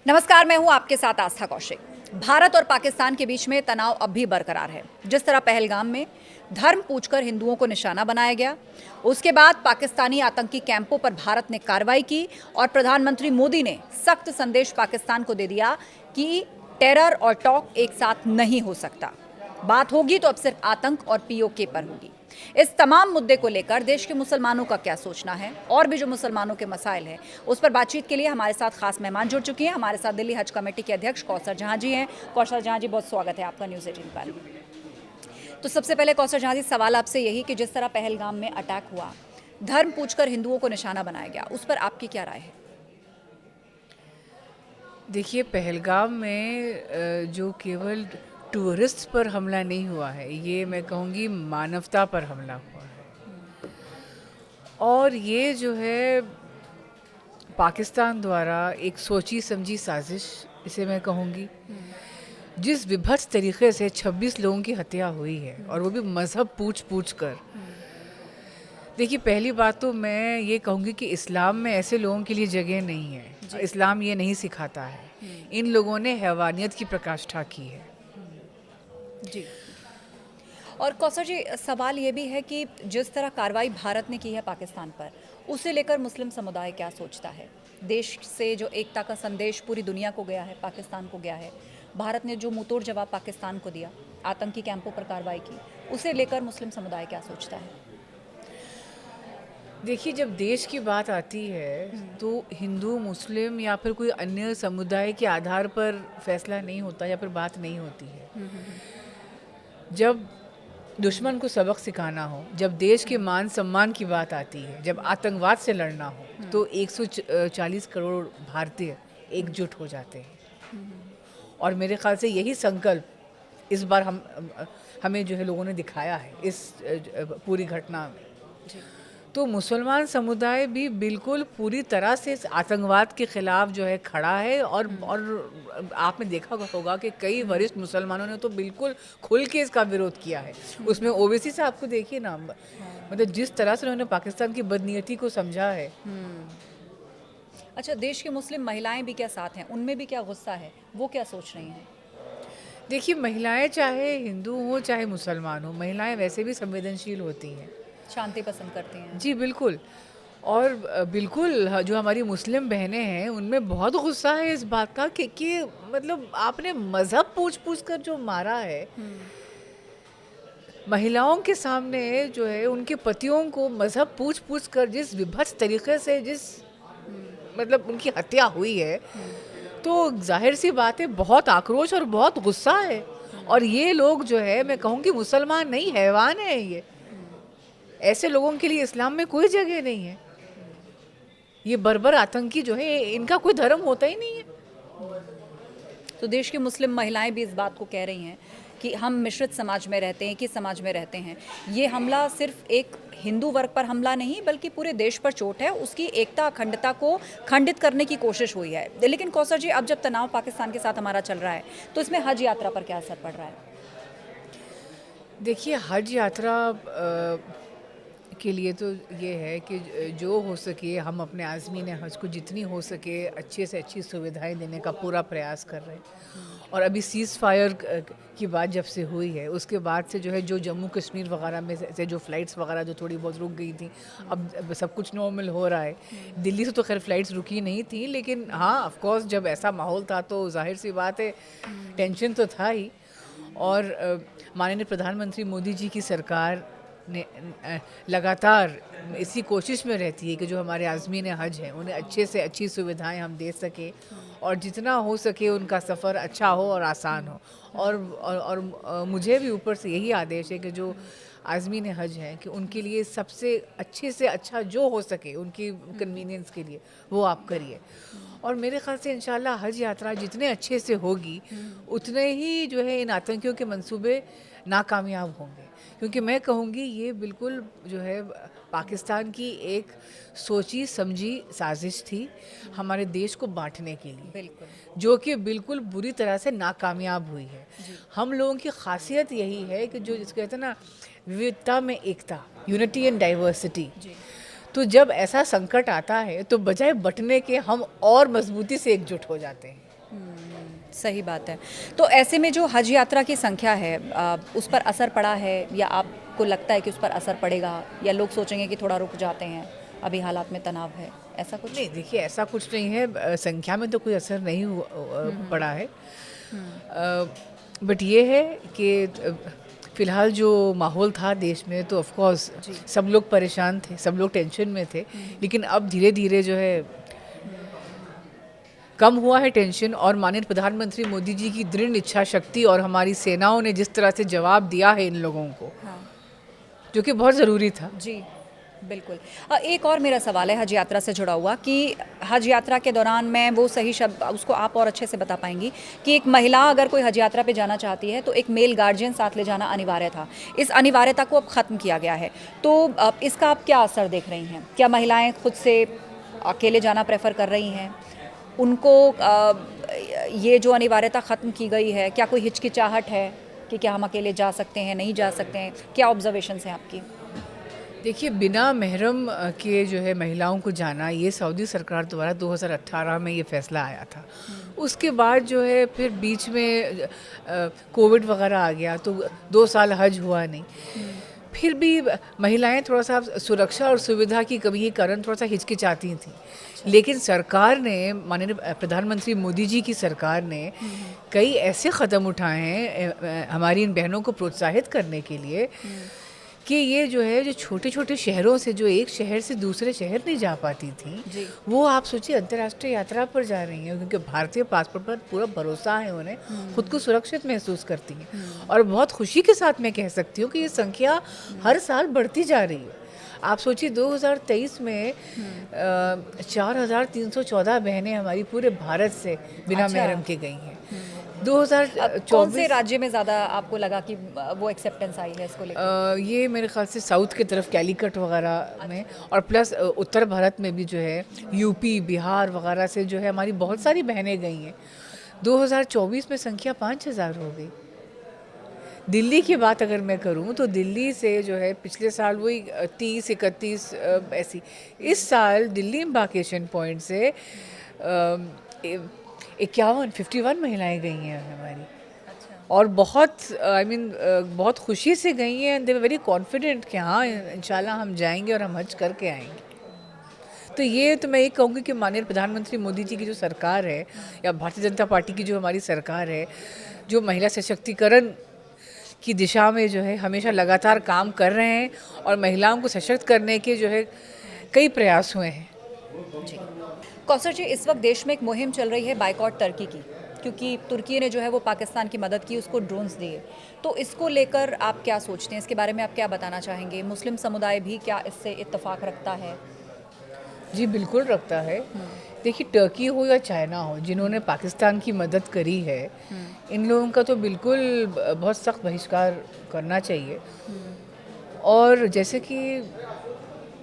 नमस्कार, मैं हूं आपके साथ आस्था कौशिक। भारत और पाकिस्तान के बीच में तनाव अब भी बरकरार है। जिस तरह पहलगाम में धर्म पूछकर हिंदुओं को निशाना बनाया गया, उसके बाद पाकिस्तानी आतंकी कैंपों पर भारत ने कार्रवाई की और प्रधानमंत्री मोदी ने सख्त संदेश पाकिस्तान को दे दिया कि टेरर और टॉक एक साथ नहीं हो सकता। बात होगी तो अब सिर्फ आतंक और पीओके पर होगी। इस तमाम मुद्दे को लेकर देश के मुसलमानों का क्या सोचना है और भी जो मुसलमानों के मसाइल हैं उस पर बातचीत के लिए हमारे साथ खास मेहमान जुड़ चुके हैं। हमारे साथ दिल्ली हज कमेटी के अध्यक्ष कौसर जहां जी हैं। कौसर जहां जी, बहुत स्वागत है आपका न्यूज़ 18 पर। तो सबसे पहले कौसर जहां जी, सवाल आपसे यही कि जिस तरह पहलगाम में अटैक हुआ, धर्म पूछकर हिंदुओं को निशाना बनाया गया, उस पर आपकी क्या राय है? देखिए, पहलगाम में जो केवल टूरिस्ट पर हमला नहीं हुआ है, ये मैं कहूँगी मानवता पर हमला हुआ है। और ये जो है पाकिस्तान द्वारा एक सोची समझी साजिश, इसे मैं कहूँगी, जिस विभत्स तरीके से 26 लोगों की हत्या हुई है और वो भी मज़हब पूछ पूछ कर। देखिए, पहली बात तो मैं ये कहूँगी कि इस्लाम में ऐसे लोगों के लिए जगह नहीं है। इस्लाम ये नहीं सिखाता है। इन लोगों ने हैवानियत की प्रकाष्ठा की है। जी। और कौसर जी, सवाल ये भी है कि जिस तरह कार्रवाई भारत ने की है पाकिस्तान पर, उसे लेकर मुस्लिम समुदाय क्या सोचता है? देश से जो एकता का संदेश पूरी दुनिया को गया है, पाकिस्तान को गया है, भारत ने जो मुंहतोड़ जवाब पाकिस्तान को दिया, आतंकी कैंपों पर कार्रवाई की, उसे लेकर मुस्लिम समुदाय क्या सोचता है? देखिए, जब देश की बात आती है तो हिंदू, मुस्लिम या फिर कोई अन्य समुदाय के आधार पर फैसला नहीं होता या फिर बात नहीं होती है। जब दुश्मन को सबक सिखाना हो, जब देश के मान सम्मान की बात आती है, जब आतंकवाद से लड़ना हो, तो 140 करोड़ भारतीय एकजुट हो जाते हैं। और मेरे ख्याल से यही संकल्प इस बार हमें जो है लोगों ने दिखाया है इस पूरी घटना में। तो मुसलमान समुदाय भी बिल्कुल पूरी तरह से इस आतंकवाद के खिलाफ जो है खड़ा है। और आपने देखा होगा कि कई वरिष्ठ मुसलमानों ने तो बिल्कुल खुल के इसका विरोध किया है। उसमें ओवैसी साहब को देखिए ना, मतलब जिस तरह से उन्होंने पाकिस्तान की बदनीयती को समझा है। अच्छा, देश की मुस्लिम महिलाएं भी क्या साथ हैं? उनमें भी क्या गुस्सा है? वो क्या सोच रही हैं? देखिए, महिलाएं चाहे हिंदू हो चाहे मुसलमान हो, महिलाएं वैसे भी संवेदनशील होती हैं, शांति पसंद करती हैं। जी बिल्कुल। और बिल्कुल जो हमारी मुस्लिम बहनें हैं उनमें बहुत गुस्सा है इस बात का कि मतलब आपने मज़हब पूछ पूछ कर जो मारा है, महिलाओं के सामने जो है उनके पतियों को मज़हब पूछ पूछ कर जिस विभत्स तरीके से जिस मतलब उनकी हत्या हुई है, तो जाहिर सी बात है बहुत आक्रोश और बहुत गुस्सा है। और ये लोग जो है, मैं कहूँगी मुसलमान नहीं, हैवान है ये। ऐसे लोगों के लिए इस्लाम में कोई जगह नहीं है। ये बर्बर आतंकी जो है, इनका कोई धर्म होता ही नहीं है। तो देश की मुस्लिम महिलाएं भी इस बात को कह रही हैं कि हम मिश्रित समाज में रहते हैं, किस समाज में रहते हैं। ये हमला सिर्फ एक हिंदू वर्ग पर हमला नहीं बल्कि पूरे देश पर चोट है, उसकी एकता अखंडता को खंडित करने की कोशिश हुई है। लेकिन कौसर जी, अब जब तनाव पाकिस्तान के साथ हमारा चल रहा है तो इसमें हज यात्रा पर क्या असर पड़ रहा है? देखिए, हज यात्रा के लिए तो ये है कि जो हो सके हम अपने आज़मीन हज को जितनी हो सके अच्छे से अच्छी सुविधाएं देने का पूरा प्रयास कर रहे हैं। और अभी सीज़ फायर की बात जब से हुई है, उसके बाद से जो है जो जम्मू कश्मीर वगैरह में से जो फ़्लाइट्स वगैरह जो थोड़ी बहुत रुक गई थी, अब सब कुछ नॉर्मल हो रहा है। दिल्ली से तो खैर फ़्लाइट्स रुकी नहीं थी, लेकिन हाँ, ऑफ कोर्स जब ऐसा माहौल था तो जाहिर सी बात है टेंशन तो था ही। और माननीय प्रधानमंत्री मोदी जी की सरकार ने लगातार इसी कोशिश में रहती है कि जो हमारे आज़मीन हज हैं उन्हें अच्छे से अच्छी सुविधाएं हम दे सके और जितना हो सके उनका सफ़र अच्छा हो और आसान हो। और मुझे भी ऊपर से यही आदेश है कि जो आज़मीन हज हैं कि उनके लिए सबसे अच्छे से अच्छा जो हो सके उनकी कन्वीनियंस के लिए वो आप करिए। और मेरे ख्याल से इंशाल्लाह हज यात्रा जितने अच्छे से होगी उतने ही जो है इन आतंकियों के मंसूबे नाकामयाब होंगे। क्योंकि मैं कहूँगी ये बिल्कुल जो है पाकिस्तान की एक सोची समझी साजिश थी हमारे देश को बांटने के लिए, बिल्कुल, जो कि बिल्कुल बुरी तरह से नाकामयाब हुई है। हम लोगों की खासियत यही है कि जो जिसको कहते हैं ना, विविधता में एकता, यूनिटी एंड डाइवर्सिटी। तो जब ऐसा संकट आता है तो बजाय बंटने के हम और मजबूती से एकजुट हो जाते हैं। सही बात है। तो ऐसे में जो हज यात्रा की संख्या है उस पर असर पड़ा है, या आपको लगता है कि उस पर असर पड़ेगा, या लोग सोचेंगे कि थोड़ा रुक जाते हैं, अभी हालात में तनाव है, ऐसा कुछ? नहीं, देखिए ऐसा कुछ नहीं है, संख्या में तो कोई असर नहीं पड़ा है। बट ये है कि फिलहाल जो माहौल था देश में, तो ऑफ कोर्स सब लोग परेशान थे, सब लोग टेंशन में थे, लेकिन अब धीरे धीरे जो है कम हुआ है टेंशन। और माननीय प्रधानमंत्री मोदी जी की दृढ़ इच्छा शक्ति और हमारी सेनाओं ने जिस तरह से जवाब दिया है इन लोगों को, हाँ जो कि बहुत ज़रूरी था। जी, बिल्कुल। एक और मेरा सवाल है हज यात्रा से जुड़ा हुआ कि हज यात्रा के दौरान, मैं वो सही शब्द उसको आप और अच्छे से बता पाएंगी, कि एक महिला अगर कोई हज यात्रा पे जाना चाहती है तो एक मेल गार्जियन साथ ले जाना अनिवार्य था। इस अनिवार्यता को अब ख़त्म किया गया है, तो इसका आप क्या असर देख रही हैं? क्या महिलाएं खुद से अकेले जाना प्रेफर कर रही हैं? उनको ये जो अनिवार्यता ख़त्म की गई है, क्या कोई हिचकिचाहट है कि क्या हम अकेले जा सकते हैं, नहीं जा सकते हैं? क्या ऑब्जर्वेशंस हैं आपकी? देखिए, बिना महरम के जो है महिलाओं को जाना, ये सऊदी सरकार द्वारा 2018 में ये फैसला आया था। उसके बाद जो है फिर बीच में कोविड वगैरह आ गया, तो 2 साल हज हुआ नहीं। फिर भी महिलाएं थोड़ा सा सुरक्षा और सुविधा की कमी के कारण थोड़ा सा हिचकिचाती थी, लेकिन सरकार ने, माननीय प्रधानमंत्री मोदी जी की सरकार ने कई ऐसे कदम उठाए हैं हमारी इन बहनों को प्रोत्साहित करने के लिए, कि ये जो है, जो छोटे छोटे शहरों से, जो एक शहर से दूसरे शहर नहीं जा पाती थी, वो आप सोचिए अंतर्राष्ट्रीय यात्रा पर जा रही हैं, क्योंकि भारतीय पासपोर्ट पर पूरा भरोसा है उन्हें, खुद को सुरक्षित महसूस करती हैं। और बहुत खुशी के साथ मैं कह सकती हूँ कि ये संख्या हर साल बढ़ती जा रही है। आप सोचिए 2023 में 4,314 बहनें हमारी पूरे भारत से बिना महरम के गई हैं। 2024 कौन से राज्य में ज़्यादा आपको लगा कि वो एक्सेप्टेंस आई है इसको लेकर? ये मेरे ख्याल से साउथ की तरफ, कैलीकट वगैरह में, और प्लस उत्तर भारत में भी जो है यूपी, बिहार वगैरह से जो है हमारी बहुत सारी बहनें गई हैं। 2024 में संख्या 5,000 हो गई। दिल्ली की बात अगर मैं करूं तो दिल्ली से जो है पिछले साल वही 30-31 ऐसी, इस साल दिल्ली एम्बार्केशन पॉइंट से 51 महिलाएं गई हैं हमारी। और बहुत बहुत खुशी से गई हैं। दे वर वेरी कॉन्फिडेंट कि हाँ इंशाल्लाह हम जाएंगे और हम हज करके आएंगे। तो ये तो मैं ये कहूँगी कि माननीय प्रधानमंत्री मोदी जी की जो सरकार है, या भारतीय जनता पार्टी की जो हमारी सरकार है, जो महिला सशक्तिकरण की दिशा में जो है हमेशा लगातार काम कर रहे हैं, और महिलाओं को सशक्त करने के जो है कई प्रयास हुए हैं। जी कौसर जी, इस वक्त देश में एक मुहिम चल रही है बाइकॉट तुर्की की, क्योंकि तुर्की ने जो है वो पाकिस्तान की मदद की, उसको ड्रोन्स दिए। तो इसको लेकर आप क्या सोचते हैं? इसके बारे में आप क्या बताना चाहेंगे? मुस्लिम समुदाय भी क्या इससे इत्तेफाक रखता है? जी बिल्कुल रखता है। देखिए, टर्की हो या चाइना हो, जिन्होंने पाकिस्तान की मदद करी है, इन लोगों का तो बिल्कुल बहुत सख्त बहिष्कार करना चाहिए। और जैसे कि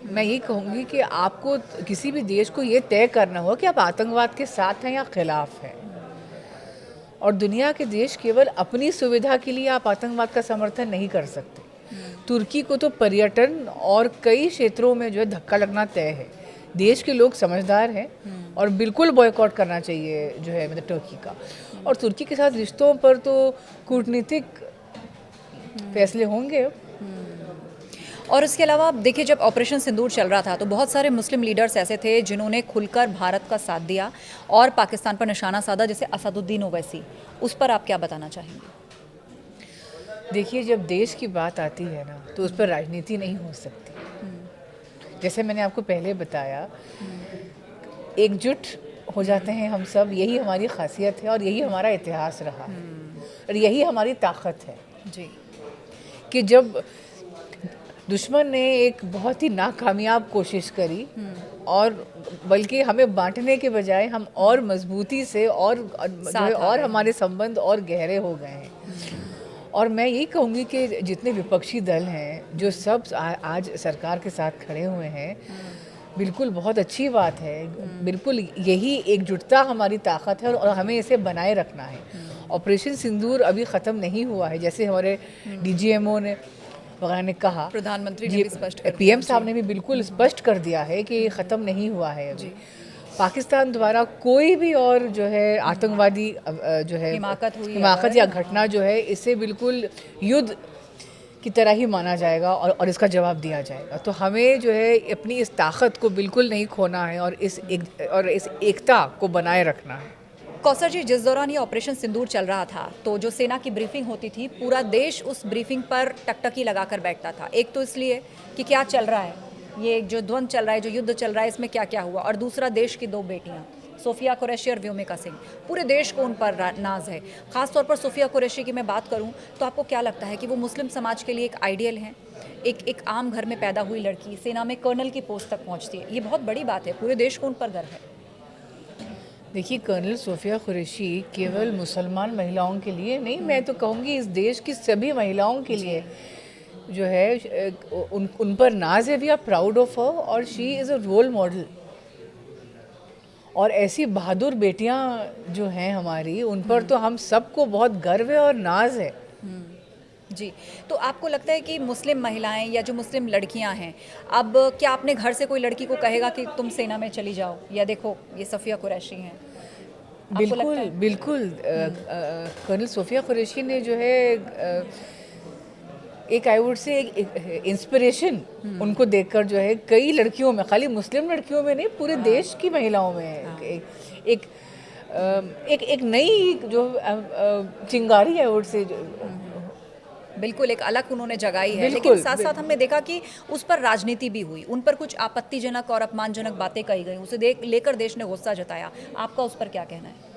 मैं ये कहूँगी कि आपको किसी भी देश को ये तय करना हो कि आप आतंकवाद के साथ हैं या खिलाफ हैं। और दुनिया के देश केवल अपनी सुविधा के लिए आप आतंकवाद का समर्थन नहीं कर सकते। तुर्की को तो पर्यटन और कई क्षेत्रों में जो है धक्का लगना तय है। देश के लोग समझदार हैं और बिल्कुल बॉयकॉट करना चाहिए जो है मतलब टर्की का। और तुर्की के साथ रिश्तों पर तो कूटनीतिक फैसले होंगे। और इसके अलावा देखिए, जब ऑपरेशन सिंदूर चल रहा था तो बहुत सारे मुस्लिम लीडर्स ऐसे थे जिन्होंने खुलकर भारत का साथ दिया और पाकिस्तान पर निशाना साधा, जैसे असदुद्दीन ओवैसी। उस पर आप क्या बताना चाहेंगे? देखिए, जब देश की बात आती है ना, तो उस पर राजनीति नहीं हो सकती। जैसे मैंने आपको पहले बताया, एकजुट हो जाते हैं हम सब, यही हमारी खासियत है और यही हमारा इतिहास रहा है और यही हमारी ताकत है जी। कि जब दुश्मन ने एक बहुत ही नाकामयाब कोशिश करी और बल्कि हमें बांटने के बजाय हम और मजबूती से और हमारे संबंध और गहरे हो गए हैं। और मैं यही कहूँगी कि जितने विपक्षी दल हैं जो सब आज सरकार के साथ खड़े हुए हैं, बिल्कुल बहुत अच्छी बात है। बिल्कुल यही एकजुटता हमारी ताकत है और हमें इसे बनाए रखना है। ऑपरेशन सिंदूर अभी ख़त्म नहीं हुआ है। जैसे हमारे DGMO ने वगैरह ने कहा, प्रधानमंत्री ने भी स्पष्ट कर दिया। पीएम साहब ने भी बिल्कुल स्पष्ट कर दिया है कि ये ख़त्म नहीं हुआ है अभी। पाकिस्तान द्वारा कोई भी और जो है आतंकवादी जो है हिमाकत या घटना जो है, इसे बिल्कुल युद्ध की तरह ही माना जाएगा और इसका जवाब दिया जाएगा। तो हमें जो है अपनी इस ताकत को बिल्कुल नहीं खोना है और इस एकता को बनाए रखना है। कौसर जी, जिस दौरान ये ऑपरेशन सिंदूर चल रहा था तो जो सेना की ब्रीफिंग होती थी, पूरा देश उस ब्रीफिंग पर टकटकी लगाकर बैठता था। एक तो इसलिए कि क्या चल रहा है, ये जो द्वंद्व चल रहा है, जो युद्ध चल रहा है, इसमें क्या क्या हुआ, और दूसरा देश की दो बेटियां सोफिया कुरैशी और व्योमिका सिंह, पूरे देश को उन पर नाज है। ख़ास तौर पर सोफिया कुरैशी की मैं बात करूं तो आपको क्या लगता है कि वो मुस्लिम समाज के लिए एक आइडियल हैं? एक आम घर में पैदा हुई लड़की सेना में कर्नल की पोस्ट तक पहुंचती है, ये बहुत बड़ी बात है, पूरे देश को उन पर गर्व है। देखिए, कर्नल सोफिया कुरैशी केवल मुसलमान महिलाओं के लिए नहीं, मैं तो कहूँगी इस देश की सभी महिलाओं के लिए जो है उन पर नाज है। We are proud of her और she is a role model. और ऐसी बहादुर बेटियां जो हैं हमारी, उन पर तो हम सबको बहुत गर्व है और नाज है। जी, तो आपको लगता है कि मुस्लिम महिलाएं या जो मुस्लिम लड़कियां हैं, अब क्या अपने घर से कोई लड़की को कहेगा कि तुम सेना में चली जाओ, या देखो ये सोफिया कुरैशी हैं? बिल्कुल बिल्कुल। कर्नल सोफिया कुरैशी ने जो है एक आई वुड से एक इंस्पिरेशन उनको देखकर जो है कई लड़कियों में, खाली मुस्लिम लड़कियों में नहीं, पूरे देश की महिलाओं में एक एक नई जो चिंगारी आई वुड से बिल्कुल एक अलग उन्होंने जगाई है। लेकिन साथ साथ हमने देखा कि उस पर राजनीति भी हुई, उन पर कुछ आपत्तिजनक और अपमानजनक बातें कही गई, उसे लेकर देश ने गुस्सा जताया। आपका उस पर क्या कहना है?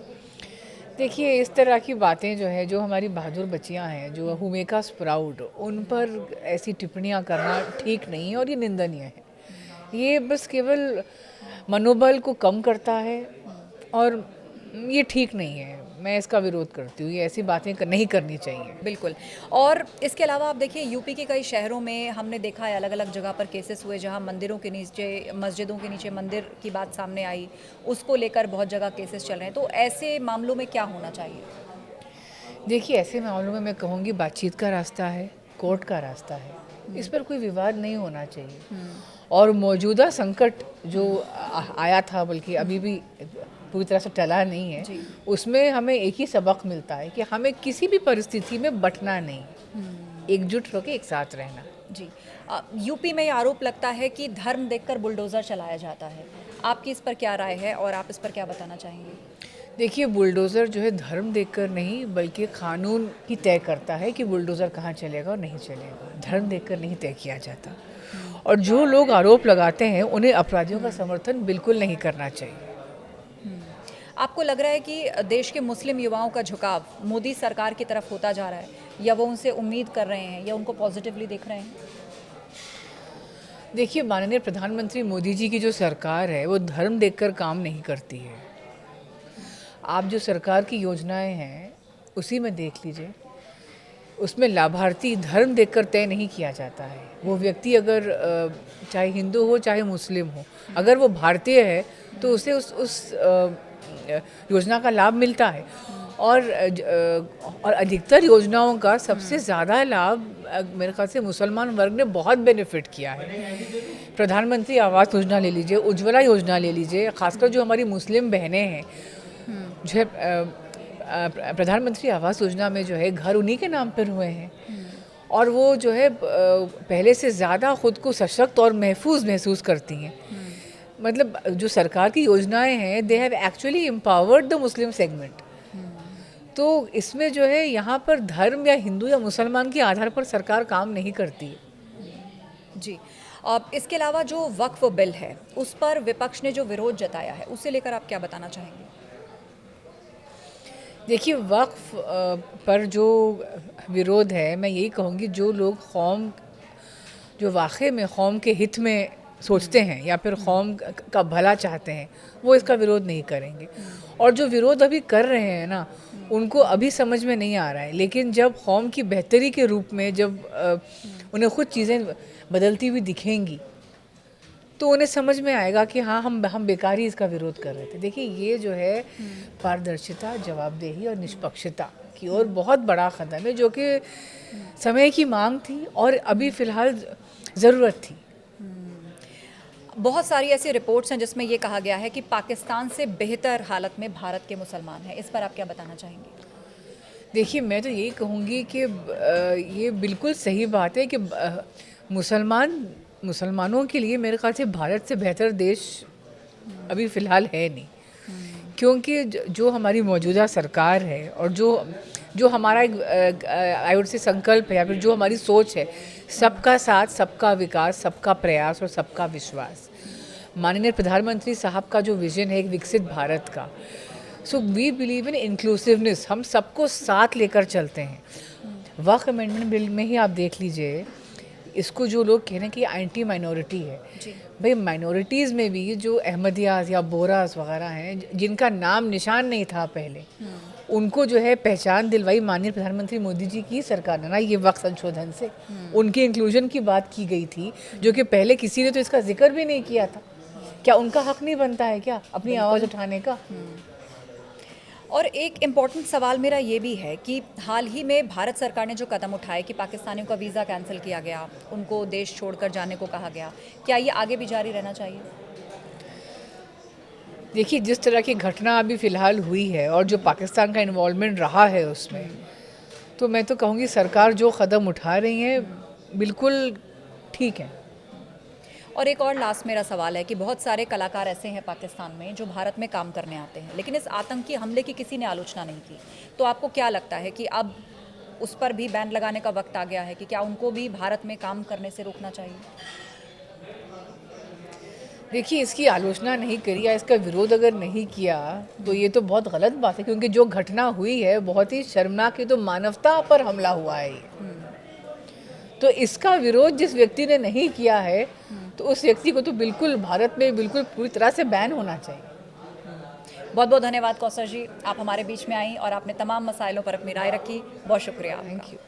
देखिए, इस तरह की बातें जो है, जो हमारी बहादुर बच्चियां हैं, जो हुमेका स्प्राउड, उन पर ऐसी टिप्पणियां करना ठीक नहीं है और ये निंदनीय है। ये बस केवल मनोबल को कम करता है और ये ठीक नहीं है। मैं इसका विरोध करती हूँ, ये ऐसी बातें नहीं करनी चाहिए। बिल्कुल। और इसके अलावा आप देखिए, यूपी के कई शहरों में हमने देखा है अलग अलग जगह पर केसेस हुए जहाँ मंदिरों के नीचे, मस्जिदों के नीचे मंदिर की बात सामने आई, उसको लेकर बहुत जगह केसेस चल रहे हैं। तो ऐसे मामलों में क्या होना चाहिए? देखिए, ऐसे मामलों में मैं कहूँगी बातचीत का रास्ता है, कोर्ट का रास्ता है, इस पर कोई विवाद नहीं होना चाहिए। और मौजूदा संकट जो आया था, बल्कि अभी भी पूरी तरह से टला नहीं है, उसमें हमें एक ही सबक मिलता है कि हमें किसी भी परिस्थिति में बंटना नहीं, एकजुट होकर एक साथ रहना। जी, यूपी में ये आरोप लगता है कि धर्म देखकर बुलडोज़र चलाया जाता है। आपकी इस पर क्या राय है और आप इस पर क्या बताना चाहेंगे? देखिए, बुलडोज़र जो है धर्म देखकर नहीं, बल्कि कानून ही तय करता है कि बुलडोज़र कहाँ चलेगा और नहीं चलेगा। धर्म देखकर नहीं तय किया जाता। और जो लोग आरोप लगाते हैं, उन्हें अपराधियों का समर्थन बिल्कुल नहीं करना चाहिए। आपको लग रहा है कि देश के मुस्लिम युवाओं का झुकाव मोदी सरकार की तरफ होता जा रहा है, या वो उनसे उम्मीद कर रहे हैं, या उनको पॉजिटिवली देख रहे हैं? देखिए, माननीय प्रधानमंत्री मोदी जी की जो सरकार है, वो धर्म देखकर काम नहीं करती है। आप जो सरकार की योजनाएं हैं, उसी में देख लीजिए, उसमें लाभार्थी धर्म देखकर तय नहीं किया जाता है। वो व्यक्ति अगर चाहे हिंदू हो चाहे मुस्लिम हो, अगर वो भारतीय है तो उसे उस योजना का लाभ मिलता है। और अधिकतर योजनाओं का सबसे ज़्यादा लाभ मेरे ख्याल से मुसलमान वर्ग ने बहुत बेनिफिट किया है। प्रधानमंत्री आवास योजना ले लीजिए, उज्ज्वला योजना ले लीजिए, खासकर जो हमारी मुस्लिम बहनें हैं, जो है प्रधानमंत्री आवास योजना में जो है घर उन्हीं के नाम पर हुए हैं, और वो जो है पहले से ज़्यादा ख़ुद को सशक्त और महफूज महसूस करती हैं। मतलब जो सरकार की योजनाएं हैं, they have actually empowered the Muslim segment. तो इसमें जो है यहाँ पर धर्म या हिंदू या मुसलमान के आधार पर सरकार काम नहीं करती। जी, अब इसके अलावा जो वक्फ बिल है, उस पर विपक्ष ने जो विरोध जताया है, उसे लेकर आप क्या बताना चाहेंगे? देखिए, वक्फ पर जो विरोध है, मैं यही कहूँगी, जो लोग कौम, जो वाकई में कौम के हित में सोचते हैं या फिर कौम का भला चाहते हैं, वो इसका विरोध नहीं करेंगे। और जो विरोध अभी कर रहे हैं ना, उनको अभी समझ में नहीं आ रहा है, लेकिन जब कौम की बेहतरी के रूप में जब उन्हें खुद चीज़ें बदलती हुई दिखेंगी, तो उन्हें समझ में आएगा कि हाँ, हम बेकार ही इसका विरोध कर रहे थे। देखिए, ये जो है पारदर्शिता, जवाबदेही और निष्पक्षता की और बहुत बड़ा कदम है जो कि समय की मांग थी और अभी फ़िलहाल ज़रूरत थी। बहुत सारी ऐसी रिपोर्ट्स हैं जिसमें ये कहा गया है कि पाकिस्तान से बेहतर हालत में भारत के मुसलमान हैं। इस पर आप क्या बताना चाहेंगे? देखिए, मैं तो यही कहूँगी कि ये बिल्कुल सही बात है कि मुसलमानों के लिए मेरे ख़्याल से भारत से बेहतर देश अभी फ़िलहाल है नहीं। क्योंकि जो हमारी मौजूदा सरकार है और जो हमारा एक आई वुड से संकल्प है या फिर जो हमारी सोच है, सबका साथ, सबका विकास, सबका प्रयास और सबका विश्वास। माननीय प्रधानमंत्री साहब का जो विज़न है एक विकसित भारत का, so we believe in inclusiveness, हम सबको साथ लेकर चलते हैं। वक्फ अमेंडमेंट बिल में ही आप देख लीजिए, इसको जो लोग कह रहे हैं कि एंटी माइनॉरिटी है, भाई माइनॉरिटीज़ में भी जो अहमदियाज या बोरास वगैरह हैं जिनका नाम निशान नहीं था पहले, उनको जो है पहचान दिलवाई माननीय प्रधानमंत्री मोदी जी की सरकार ने ना, ये वक्त संशोधन से उनके इंक्लूजन की बात की गई थी, जो कि पहले किसी ने तो इसका जिक्र भी नहीं किया था। क्या उनका हक नहीं बनता है क्या अपनी आवाज़ उठाने का? और एक इम्पॉर्टेंट सवाल मेरा ये भी है कि हाल ही में भारत सरकार ने जो कदम उठाए कि पाकिस्तानियों का वीज़ा कैंसिल किया गया, उनको देश छोड़कर जाने को कहा गया, क्या ये आगे भी जारी रहना चाहिए? देखिए, जिस तरह की घटना अभी फ़िलहाल हुई है और जो पाकिस्तान का इन्वॉल्वमेंट रहा है उसमें, तो मैं तो कहूँगी सरकार जो कदम उठा रही है बिल्कुल ठीक है। और एक और लास्ट मेरा सवाल है कि बहुत सारे कलाकार ऐसे हैं पाकिस्तान में जो भारत में काम करने आते हैं, लेकिन इस आतंकी हमले की किसी ने आलोचना नहीं की। तो आपको क्या लगता है कि अब उस पर भी बैन लगाने का वक्त आ गया है कि क्या उनको भी भारत में काम करने से रोकना चाहिए? देखिए, इसकी आलोचना नहीं करी या इसका विरोध अगर नहीं किया तो ये तो बहुत गलत बात है, क्योंकि जो घटना हुई है बहुत ही शर्मनाक है, तो मानवता पर हमला हुआ है ये। तो इसका विरोध जिस व्यक्ति ने नहीं किया है तो उस व्यक्ति को तो बिल्कुल भारत में बिल्कुल पूरी तरह से बैन होना चाहिए। बहुत बहुत धन्यवाद कौसर जी, आप हमारे बीच में आई और आपने तमाम मसाइलों पर अपनी राय रखी। बहुत शुक्रिया आपका। Thank you.